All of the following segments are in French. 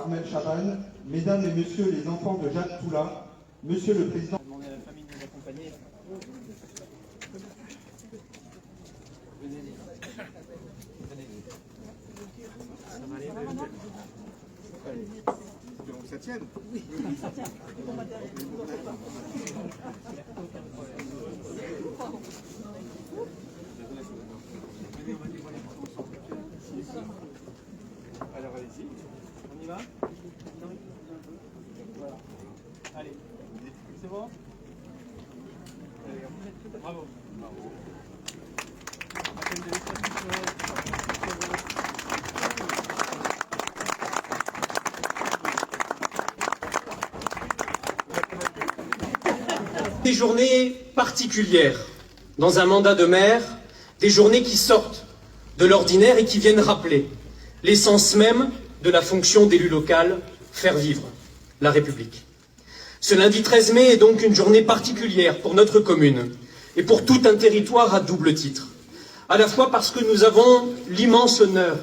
Armel Chaban, Mesdames et Messieurs les enfants de Jacques Toula, Monsieur le Président. Demander à la famille de nous accompagner. Venez. Ça va aller, Donc ça tienne. Oui, ça tient. Alors allez-y, on y va? Voilà. Allez, c'est bon? Bravo. Des journées particulières dans un mandat de maire, des journées qui sortent de l'ordinaire et qui viennent rappeler l'essence même de la fonction d'élu local, faire vivre la République. Ce lundi 13 mai est donc une journée particulière pour notre commune et pour tout un territoire à double titre. À la fois parce que nous avons l'immense honneur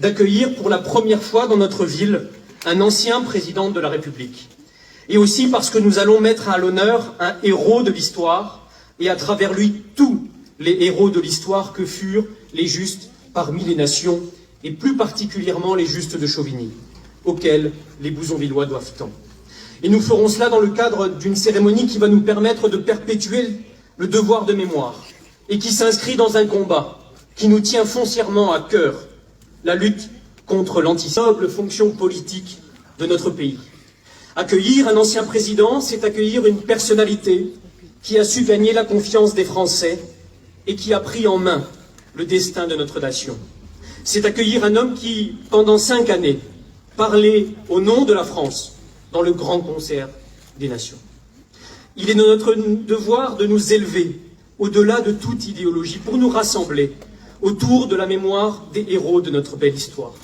d'accueillir pour la première fois dans notre ville un ancien président de la République. Et aussi parce que nous allons mettre à l'honneur un héros de l'histoire et à travers lui tous les héros de l'histoire que furent les justes parmi les nations et plus particulièrement les justes de Chauvigny, auxquels les Bouzonvillois doivent tant. Et nous ferons cela dans le cadre d'une cérémonie qui va nous permettre de perpétuer le devoir de mémoire et qui s'inscrit dans un combat qui nous tient foncièrement à cœur, la lutte contre l'anti-noble fonction politique de notre pays. Accueillir un ancien président, c'est accueillir une personnalité qui a su gagner la confiance des Français et qui a pris en main le destin de notre nation. C'est accueillir un homme qui, pendant 5 années, parlait au nom de la France dans le grand concert des nations. Il est de notre devoir de nous élever au-delà de toute idéologie pour nous rassembler autour de la mémoire des héros de notre belle histoire.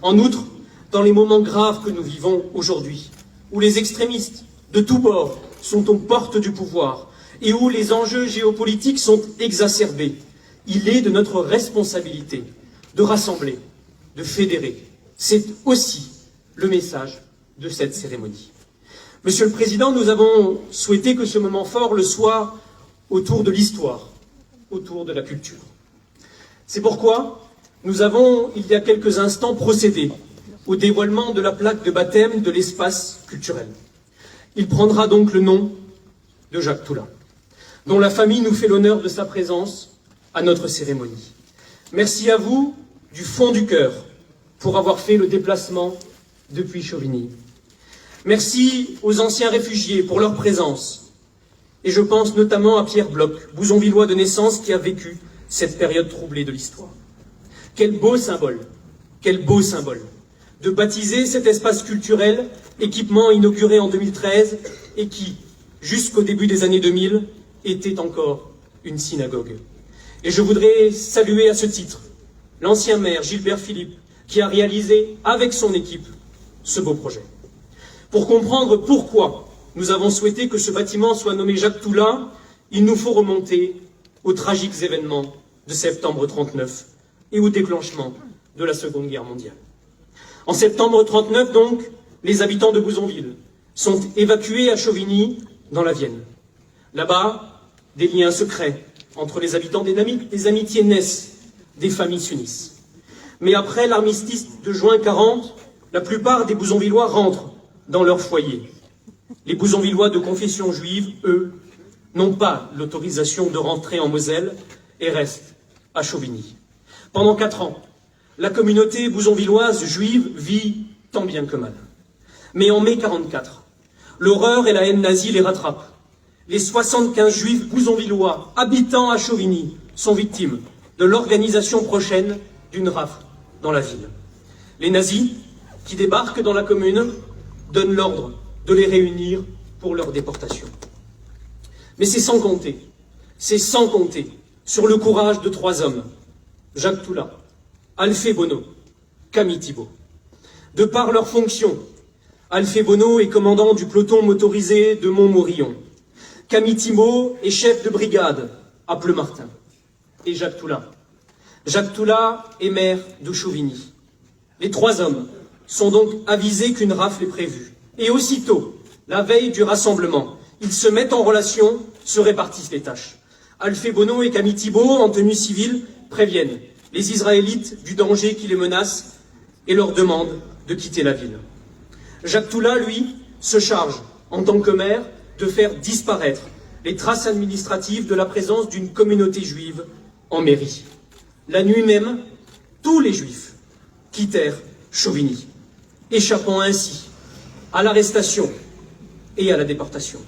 En outre, dans les moments graves que nous vivons aujourd'hui, où les extrémistes de tous bords sont aux portes du pouvoir et où les enjeux géopolitiques sont exacerbés, il est de notre responsabilité de rassembler, de fédérer. C'est aussi le message de cette cérémonie. Monsieur le Président, nous avons souhaité que ce moment fort le soit autour de l'histoire, autour de la culture. C'est pourquoi nous avons, il y a quelques instants, procédé au dévoilement de la plaque de baptême de l'espace culturel. Il prendra donc le nom de Jacques Toula, dont la famille nous fait l'honneur de sa présence à notre cérémonie. Merci à vous, du fond du cœur, pour avoir fait le déplacement depuis Chauvigny. Merci aux anciens réfugiés pour leur présence. Et je pense notamment à Pierre Bloch, Bouzonvillois de naissance, qui a vécu cette période troublée de l'histoire. Quel beau symbole de baptiser cet espace culturel, équipement inauguré en 2013 et qui, jusqu'au début des années 2000, était encore une synagogue. Et je voudrais saluer à ce titre l'ancien maire Gilbert Philippe, qui a réalisé avec son équipe ce beau projet. Pour comprendre pourquoi nous avons souhaité que ce bâtiment soit nommé Jacques Toula, il nous faut remonter aux tragiques événements de septembre 1939 et au déclenchement de la Seconde Guerre mondiale. En septembre 1939, donc, les habitants de Bouzonville sont évacués à Chauvigny, dans la Vienne. Là-bas, des liens secrets entre les habitants, des amitiés naissent, des familles s'unissent. Mais après l'armistice de juin 40, la plupart des Bouzonvillois rentrent dans leur foyer. Les Bouzonvillois de confession juive, eux, n'ont pas l'autorisation de rentrer en Moselle et restent à Chauvigny. Pendant 4 ans, la communauté bouzonvilloise juive vit tant bien que mal. Mais en mai 44, l'horreur et la haine nazie les rattrapent. Les 75 juifs bouzonvillois habitant à Chauvigny sont victimes de l'organisation prochaine d'une rafle dans la ville. Les nazis, qui débarquent dans la commune, donnent l'ordre de les réunir pour leur déportation. Mais c'est sans compter sur le courage de 3 hommes, Jacques Toula, Alphée Bonneau, Camille Thibault. De par leur fonction, Alphée Bonneau est commandant du peloton motorisé de Montmorillon. Camille Thibault est chef de brigade à Pleumartin. Et Jacques Toula est maire de Chauvigny. Les 3 hommes sont donc avisés qu'une rafle est prévue. Et aussitôt, la veille du rassemblement, ils se mettent en relation, se répartissent les tâches. Alphée Bonneau et Camille Thibault, en tenue civile, préviennent les Israélites du danger qui les menace et leur demandent de quitter la ville. Jacques Toula, lui, se charge, en tant que maire, de faire disparaître les traces administratives de la présence d'une communauté juive en mairie. La nuit même, tous les juifs quittèrent Chauvigny, échappant ainsi à l'arrestation et à la déportation.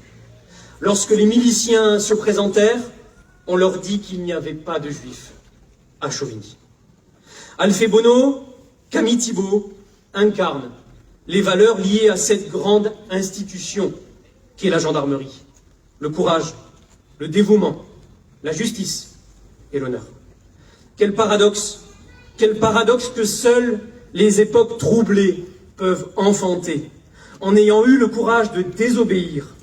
Lorsque les miliciens se présentèrent, on leur dit qu'il n'y avait pas de juifs à Chauvigny. Alphée Bonneau, Camille Thibault incarnent les valeurs liées à cette grande institution qu'est la gendarmerie. Le courage, le dévouement, la justice et l'honneur. Quel paradoxe que seules les époques troublées peuvent enfanter. En ayant eu le courage de désobéir,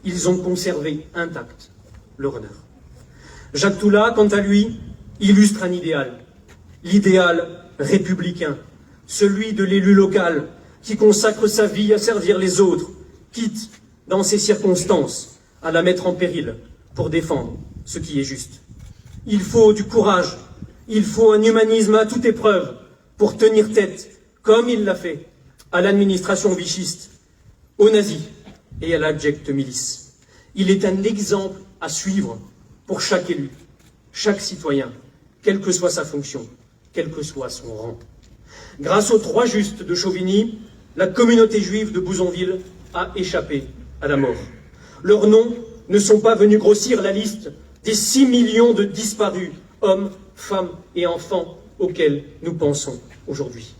ils ont conservé intact leur honneur. Jacques Toula, quant à lui, illustre un idéal, l'idéal républicain, celui de l'élu local qui consacre sa vie à servir les autres, quitte, dans ces circonstances, à la mettre en péril pour défendre ce qui est juste. Il faut du courage, il faut un humanisme à toute épreuve pour tenir tête, comme il l'a fait, à l'administration vichiste, aux nazis et à l'abjecte milice. Il est un exemple à suivre pour chaque élu, chaque citoyen, quelle que soit sa fonction, quel que soit son rang. Grâce aux 3 justes de Chauvigny, la communauté juive de Bouzonville a échappé à la mort. Leurs noms ne sont pas venus grossir la liste des 6 millions de disparus, hommes, femmes et enfants auxquels nous pensons aujourd'hui.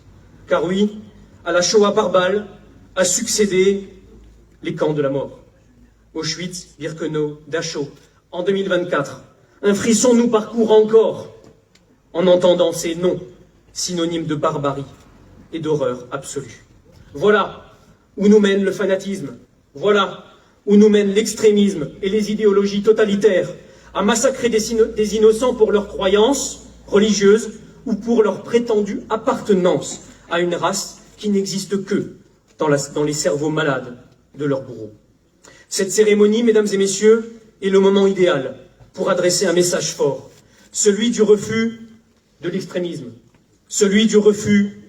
Car oui, à la Shoah par balle a succédé les camps de la mort. Auschwitz, Birkenau, Dachau, en 2024. Un frisson nous parcourt encore en entendant ces noms, synonymes de barbarie et d'horreur absolue. Voilà où nous mène le fanatisme. Voilà où nous mène l'extrémisme et les idéologies totalitaires, à massacrer des innocents pour leurs croyances religieuses ou pour leur prétendue appartenance à une race qui n'existe que dans les cerveaux malades de leurs bourreaux. Cette cérémonie, mesdames et messieurs, est le moment idéal pour adresser un message fort, celui du refus de l'extrémisme, celui du refus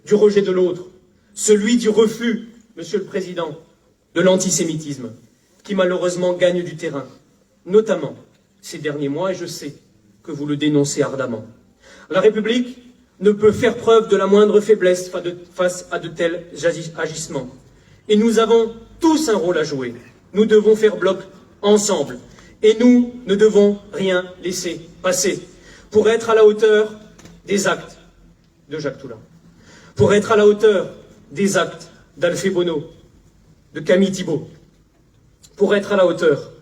du rejet de l'autre, celui du refus, Monsieur le Président, de l'antisémitisme, qui malheureusement gagne du terrain, notamment ces derniers mois, et je sais que vous le dénoncez ardemment. La République ne peut faire preuve de la moindre faiblesse face à de tels agissements. Et nous avons tous un rôle à jouer. Nous devons faire bloc ensemble. Et nous ne devons rien laisser passer pour être à la hauteur des actes de Jacques Toula, pour être à la hauteur des actes d'Alphée Bonneau, de Camille Thibault, pour être à la hauteur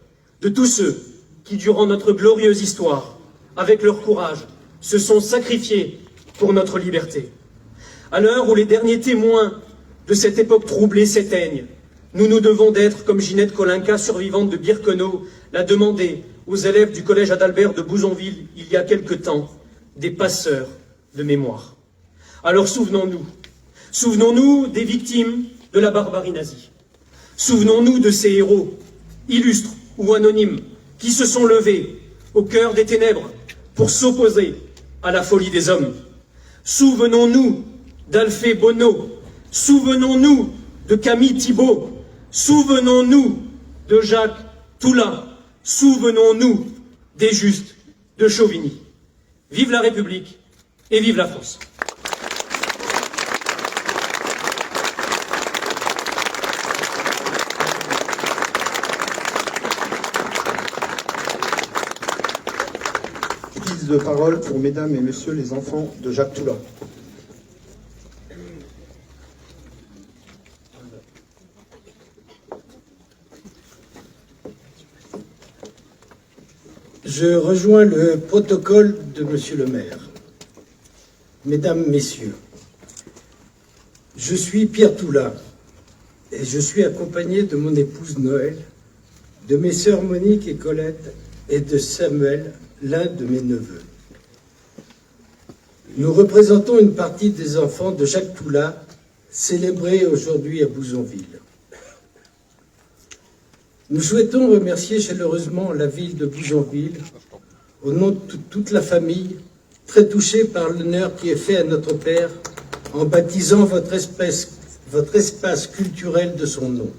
de tous ceux qui, durant notre glorieuse histoire, avec leur courage, se sont sacrifiés pour notre liberté. À l'heure où les derniers témoins de cette époque troublée s'éteignent, nous nous devons d'être, comme Ginette Kolinka, survivante de Birkenau, l'a demandé aux élèves du collège Adalbert de Bouzonville il y a quelque temps, des passeurs de mémoire. Alors souvenons-nous des victimes de la barbarie nazie. Souvenons-nous de ces héros, illustres ou anonymes, qui se sont levés au cœur des ténèbres pour s'opposer à la folie des hommes. Souvenons-nous d'Alphée Bonneau, souvenons-nous de Camille Thibault, souvenons-nous de Jacques Toula, souvenons-nous des justes de Chauvigny. Vive la République et vive la France. Prise de parole pour mesdames et messieurs les enfants de Jacques Toula. Je rejoins le protocole de Monsieur le maire. Mesdames, Messieurs, je suis Pierre Toula et je suis accompagné de mon épouse Noël, de mes sœurs Monique et Colette et de Samuel, l'un de mes neveux. Nous représentons une partie des enfants de Jacques Toula, célébrée aujourd'hui à Bouzonville. Nous souhaitons remercier chaleureusement la ville de Bouzonville, au nom de toute la famille, très touchée par l'honneur qui est fait à notre père en baptisant votre espace culturel de son nom.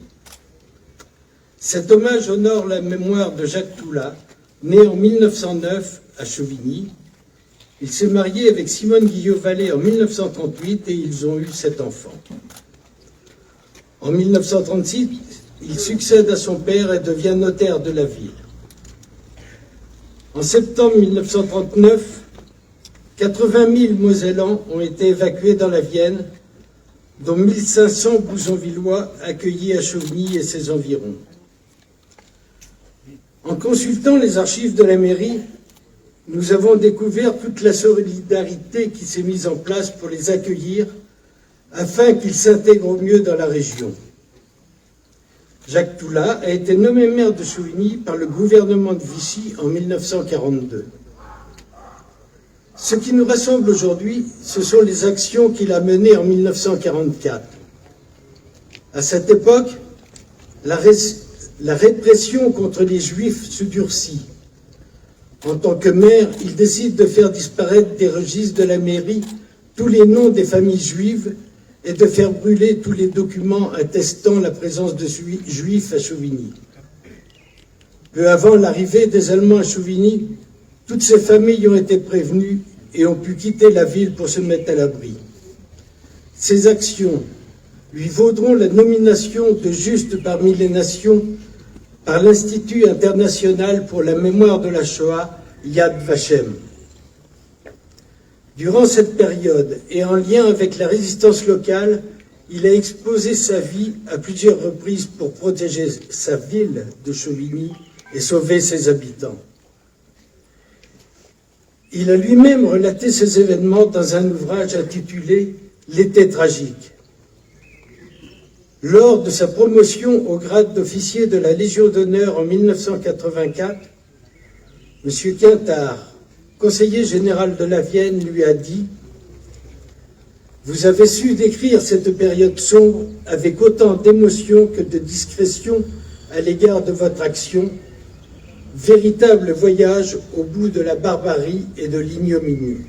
Cet hommage honore la mémoire de Jacques Toula, né en 1909 à Chauvigny. Il s'est marié avec Simone Guillot-Vallée en 1938 et ils ont eu 7 enfants. En 1936, il succède à son père et devient notaire de la ville. En septembre 1939, 80 000 Mosellans ont été évacués dans la Vienne, dont 1500 Bouzonvillois accueillis à Chauvigny et ses environs. En consultant les archives de la mairie, nous avons découvert toute la solidarité qui s'est mise en place pour les accueillir afin qu'ils s'intègrent au mieux dans la région. Jacques Toula a été nommé maire de Chauvigny par le gouvernement de Vichy en 1942. Ce qui nous rassemble aujourd'hui, ce sont les actions qu'il a menées en 1944. À cette époque, la répression contre les Juifs se durcit. En tant que maire, il décide de faire disparaître des registres de la mairie tous les noms des familles juives et de faire brûler tous les documents attestant la présence de Juifs à Chauvigny. Peu avant l'arrivée des Allemands à Chauvigny, toutes ces familles ont été prévenues et ont pu quitter la ville pour se mettre à l'abri. Ces actions lui vaudront la nomination de Juste parmi les nations par l'Institut international pour la mémoire de la Shoah, Yad Vashem. Durant cette période, et en lien avec la résistance locale, il a exposé sa vie à plusieurs reprises pour protéger sa ville de Chauvigny et sauver ses habitants. Il a lui-même relaté ces événements dans un ouvrage intitulé « L'été tragique ». Lors de sa promotion au grade d'officier de la Légion d'honneur en 1984, M. Quintard, conseiller général de la Vienne, lui a dit « Vous avez su décrire cette période sombre avec autant d'émotion que de discrétion à l'égard de votre action, véritable voyage au bout de la barbarie et de l'ignominie.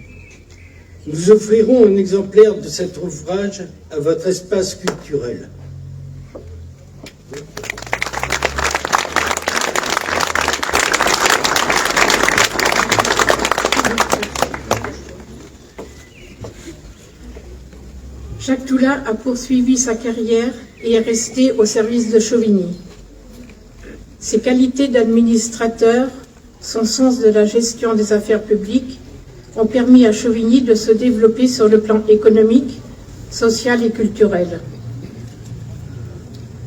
Nous offrirons un exemplaire de cet ouvrage à votre espace culturel. » Jacques Toula a poursuivi sa carrière et est resté au service de Chauvigny. Ses qualités d'administrateur, son sens de la gestion des affaires publiques ont permis à Chauvigny de se développer sur le plan économique, social et culturel.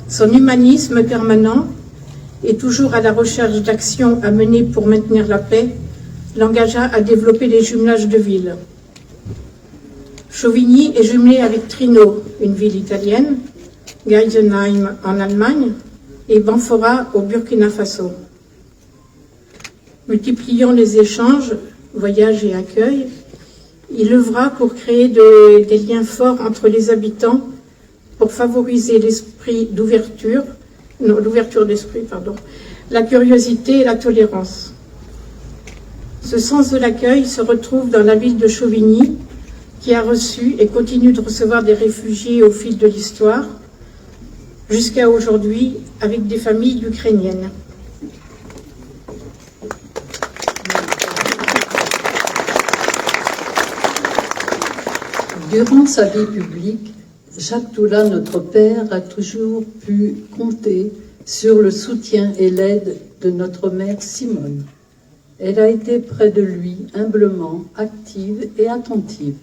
Son humanisme permanent et toujours à la recherche d'actions à mener pour maintenir la paix l'engagea à développer les jumelages de villes. Chauvigny est jumelé avec Trino, une ville italienne, Geisenheim en Allemagne et Banfora au Burkina Faso. Multipliant les échanges, voyages et accueils, il œuvra pour créer des liens forts entre les habitants pour favoriser l'ouverture d'esprit, la curiosité et la tolérance. Ce sens de l'accueil se retrouve dans la ville de Chauvigny, qui a reçu et continue de recevoir des réfugiés au fil de l'histoire, jusqu'à aujourd'hui avec des familles ukrainiennes. Durant sa vie publique, Jacques Toula, notre père, a toujours pu compter sur le soutien et l'aide de notre mère Simone. Elle a été près de lui, humblement, active et attentive.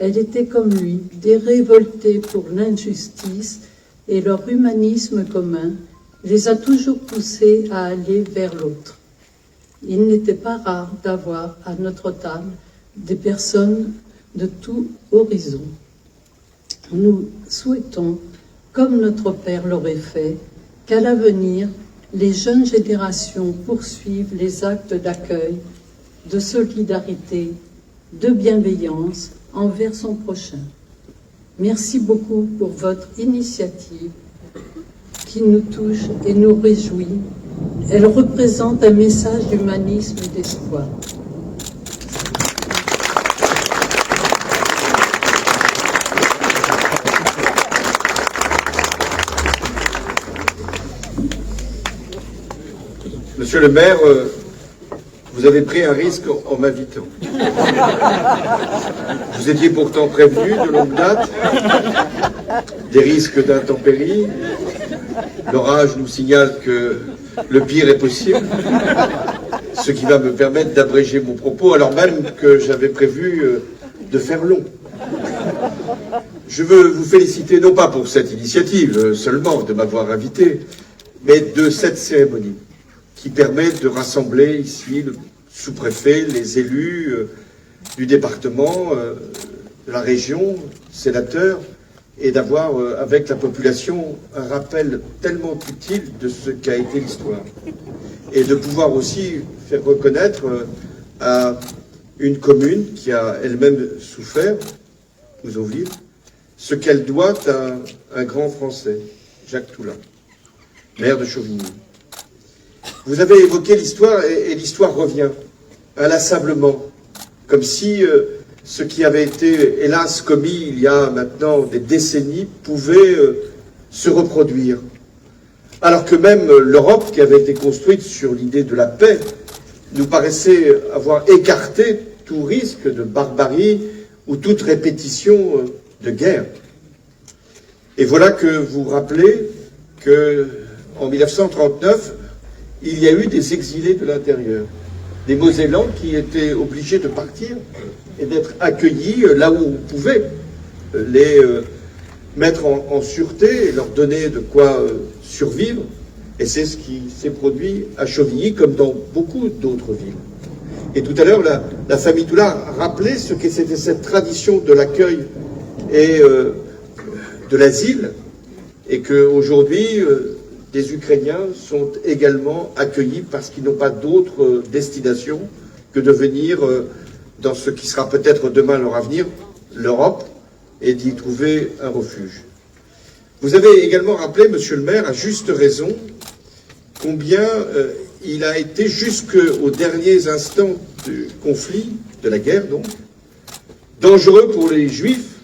Elle était comme lui, dérévoltée pour l'injustice, et leur humanisme commun les a toujours poussés à aller vers l'autre. Il n'était pas rare d'avoir à notre table des personnes de tout horizon. Nous souhaitons, comme notre père l'aurait fait, qu'à l'avenir, les jeunes générations poursuivent les actes d'accueil, de solidarité, de bienveillance envers son prochain. Merci beaucoup pour votre initiative qui nous touche et nous réjouit. Elle représente un message d'humanisme et d'espoir. Monsieur le maire, vous avez pris un risque en m'invitant. Vous étiez pourtant prévenu de longue date des risques d'intempéries. L'orage nous signale que le pire est possible, ce qui va me permettre d'abréger mon propos, alors même que j'avais prévu de faire long. Je veux vous féliciter, non pas pour cette initiative seulement, de m'avoir invité, mais de cette cérémonie qui permet de rassembler ici le sous-préfet, les élus du département, de la région, sénateurs, et d'avoir avec la population un rappel tellement utile de ce qu'a été l'histoire. Et de pouvoir aussi faire reconnaître à une commune qui a elle-même souffert, Ouzouville, ce qu'elle doit à un grand Français, Jacques Toula, maire de Chauvigny. Vous avez évoqué l'histoire et l'histoire revient inlassablement, comme si ce qui avait été, hélas, commis il y a maintenant des décennies pouvait se reproduire. Alors que même l'Europe, qui avait été construite sur l'idée de la paix, nous paraissait avoir écarté tout risque de barbarie ou toute répétition de guerre. Et voilà que vous rappelez qu'en 1939, il y a eu des exilés de l'intérieur, des Mosellans qui étaient obligés de partir et d'être accueillis là où on pouvait les mettre en sûreté et leur donner de quoi survivre. Et c'est ce qui s'est produit à Chauvigny comme dans beaucoup d'autres villes. Et tout à l'heure, la famille Toula rappelait ce que c'était cette tradition de l'accueil et de l'asile, et qu'aujourd'hui, des Ukrainiens sont également accueillis parce qu'ils n'ont pas d'autre destination que de venir dans ce qui sera peut-être demain leur avenir, l'Europe, et d'y trouver un refuge. Vous avez également rappelé, monsieur le maire, à juste raison, combien il a été jusqu'aux derniers instants du conflit, de la guerre donc, dangereux pour les Juifs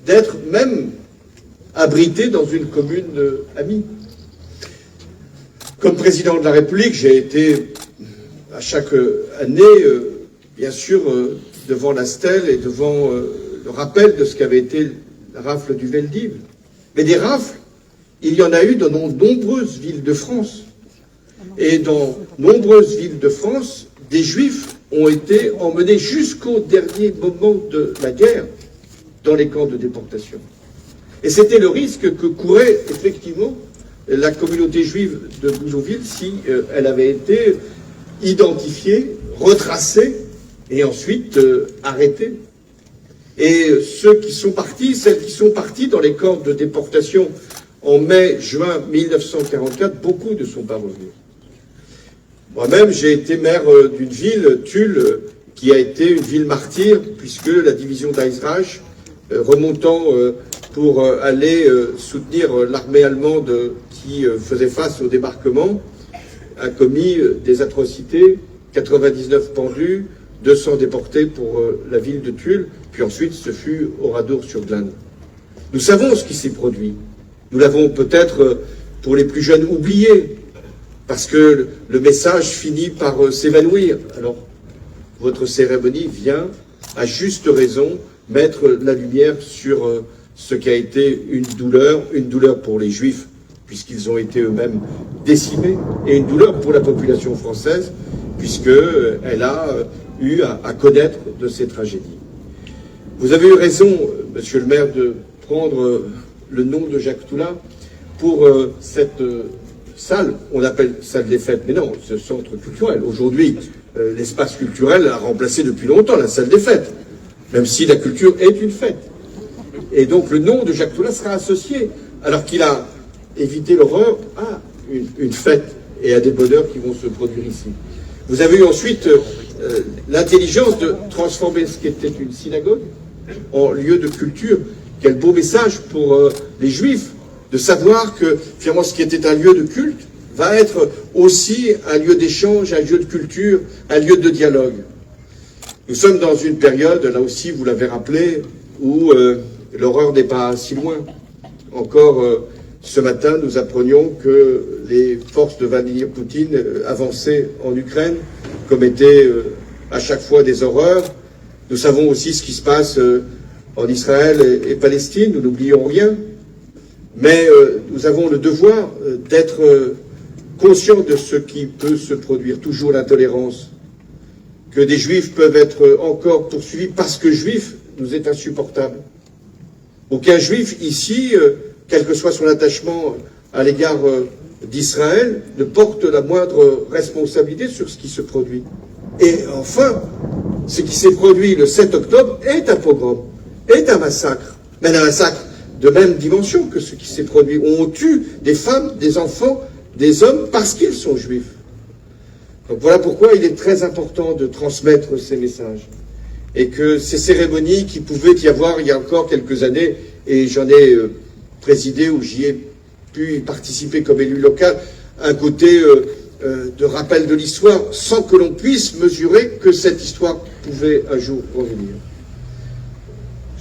d'être même abrités dans une commune amie. Comme président de la République, j'ai été à chaque année, bien sûr, devant la stèle et devant le rappel de ce qu'avait été la rafle du Veldiv. Mais des rafles, il y en a eu dans nombreuses villes de France. Et dans nombreuses villes de France, des Juifs ont été emmenés jusqu'au dernier moment de la guerre dans les camps de déportation. Et c'était le risque que courait effectivement la communauté juive de Ouzouville si elle avait été identifiée, retracée et ensuite arrêtée. Et ceux qui sont partis, celles qui sont parties dans les camps de déportation en mai-juin 1944, beaucoup ne sont pas revenus. Moi-même, j'ai été maire d'une ville, Tulle, qui a été une ville martyre, puisque la division d'Eisreich, remontant pour aller soutenir l'armée allemande qui faisait face au débarquement, a commis des atrocités, 99 pendus, 200 déportés pour la ville de Tulle, puis ensuite ce fut Oradour-sur-Glane. Nous savons ce qui s'est produit. Nous l'avons peut-être, pour les plus jeunes, oublié, parce que le message finit par s'évanouir. Alors, votre cérémonie vient, à juste raison, mettre la lumière sur ce qui a été une douleur pour les Juifs, puisqu'ils ont été eux-mêmes décimés, et une douleur pour la population française, puisqu'elle a eu à connaître de ces tragédies. Vous avez eu raison, monsieur le maire, de prendre le nom de Jacques Toula pour cette salle, on l'appelle salle des fêtes, mais non, ce centre culturel. Aujourd'hui, l'espace culturel a remplacé depuis longtemps la salle des fêtes, même si la culture est une fête. Et donc le nom de Jacques Toula sera associé, alors qu'il a évité l'horreur, à une fête et à des bonheurs qui vont se produire ici. Vous avez eu ensuite l'intelligence de transformer ce qui était une synagogue en lieu de culture Quel beau message pour les Juifs, de savoir que finalement ce qui était un lieu de culte va être aussi un lieu d'échange, un lieu de culture, un lieu de dialogue. Nous sommes dans une période, là aussi vous l'avez rappelé, où l'horreur n'est pas si loin. Encore ce matin, nous apprenions que les forces de Vladimir Poutine avançaient en Ukraine, commettaient à chaque fois des horreurs. Nous savons aussi ce qui se passe en Israël et Palestine, nous n'oublions rien. Mais nous avons le devoir d'être conscients de ce qui peut se produire, toujours l'intolérance, que des Juifs peuvent être encore poursuivis parce que Juif nous est insupportable. Aucun Juif ici, quel que soit son attachement à l'égard d'Israël, ne porte la moindre responsabilité sur ce qui se produit. Et enfin, ce qui s'est produit le 7 octobre est un pogrom, est un massacre, mais un massacre de même dimension que ce qui s'est produit. On tue des femmes, des enfants, des hommes parce qu'ils sont juifs. Donc voilà pourquoi il est très important de transmettre ces messages. Et que ces cérémonies qui pouvaient y avoir il y a encore quelques années, et j'en ai présidé ou j'y ai pu y participer comme élu local, un côté de rappel de l'histoire, sans que l'on puisse mesurer que cette histoire pouvait un jour revenir.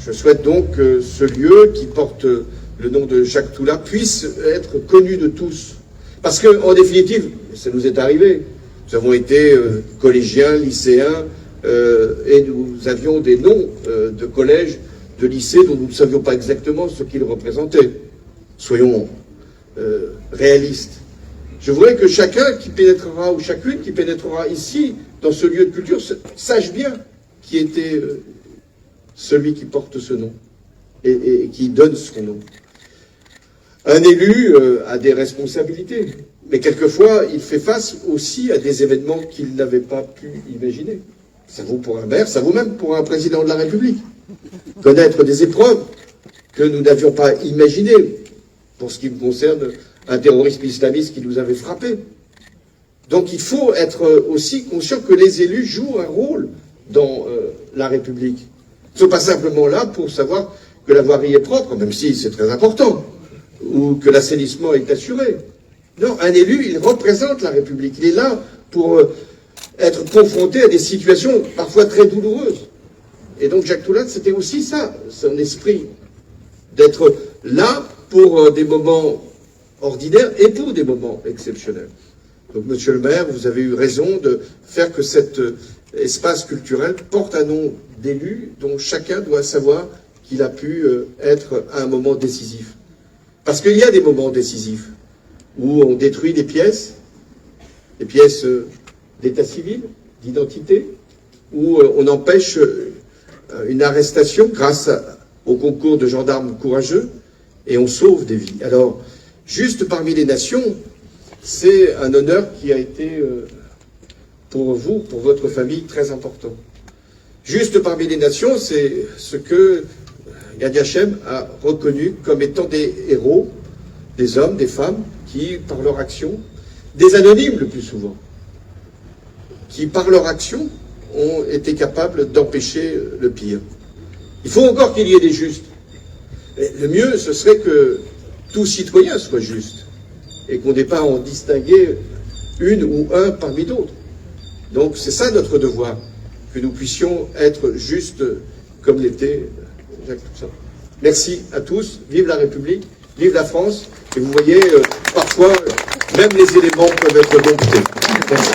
Je souhaite donc que ce lieu qui porte le nom de Jacques Toula puisse être connu de tous. Parce qu'en définitive, ça nous est arrivé, nous avons été collégiens, lycéens, et nous avions des noms de collèges, de lycées dont nous ne savions pas exactement ce qu'ils représentaient. Soyons réalistes. Je voudrais que chacun qui pénétrera, ou chacune qui pénétrera ici, dans ce lieu de culture, sache bien qui était celui qui porte ce nom et qui donne son nom. Un élu a des responsabilités, mais quelquefois il fait face aussi à des événements qu'il n'avait pas pu imaginer. Ça vaut pour un maire, ça vaut même pour un président de la République. Connaître des épreuves que nous n'avions pas imaginées, pour ce qui me concerne, un terrorisme islamiste qui nous avait frappés. Donc il faut être aussi conscient que les élus jouent un rôle dans la République. Ils ne sont pas simplement là pour savoir que la voirie est propre, même si c'est très important, ou que l'assainissement est assuré. Non, un élu, il représente la République. Il est là pour être confronté à des situations parfois très douloureuses. Et donc Jacques Toula, c'était aussi ça, son esprit, d'être là pour des moments ordinaires et pour des moments exceptionnels. Donc, monsieur le maire, vous avez eu raison de faire que cet espace culturel porte un nom d'élu dont chacun doit savoir qu'il a pu être à un moment décisif. Parce qu'il y a des moments décisifs où on détruit des pièces d'état civil, d'identité, où on empêche une arrestation grâce au concours de gendarmes courageux et on sauve des vies. Alors, juste parmi les nations, c'est un honneur qui a été pour vous, pour votre famille, très important. Juste parmi les nations, c'est ce que Yad Vashem a reconnu comme étant des héros, des hommes, des femmes, qui, par leur action, des anonymes le plus souvent, qui, par leur action, ont été capables d'empêcher le pire. Il faut encore qu'il y ait des justes. Mais le mieux, ce serait que tout citoyen soit juste, et qu'on n'ait pas à en distinguer une ou un parmi d'autres. Donc c'est ça notre devoir, que nous puissions être justes comme l'était Jacques Toussaint. Merci à tous, vive la République, vive la France, et vous voyez, parfois, même les éléments peuvent être domptés. Merci.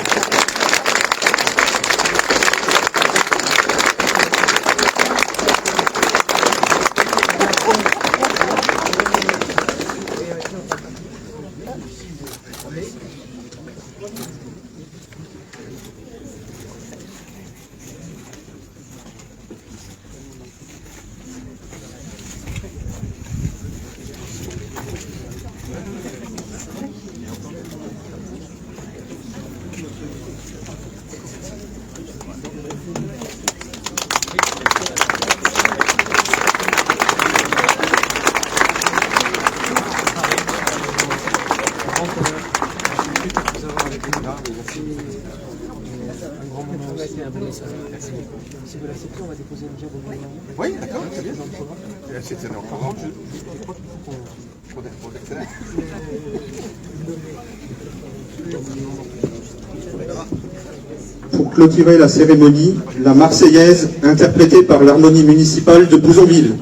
Pour clôturer la cérémonie, la Marseillaise interprétée par l'harmonie municipale de Bouzonville.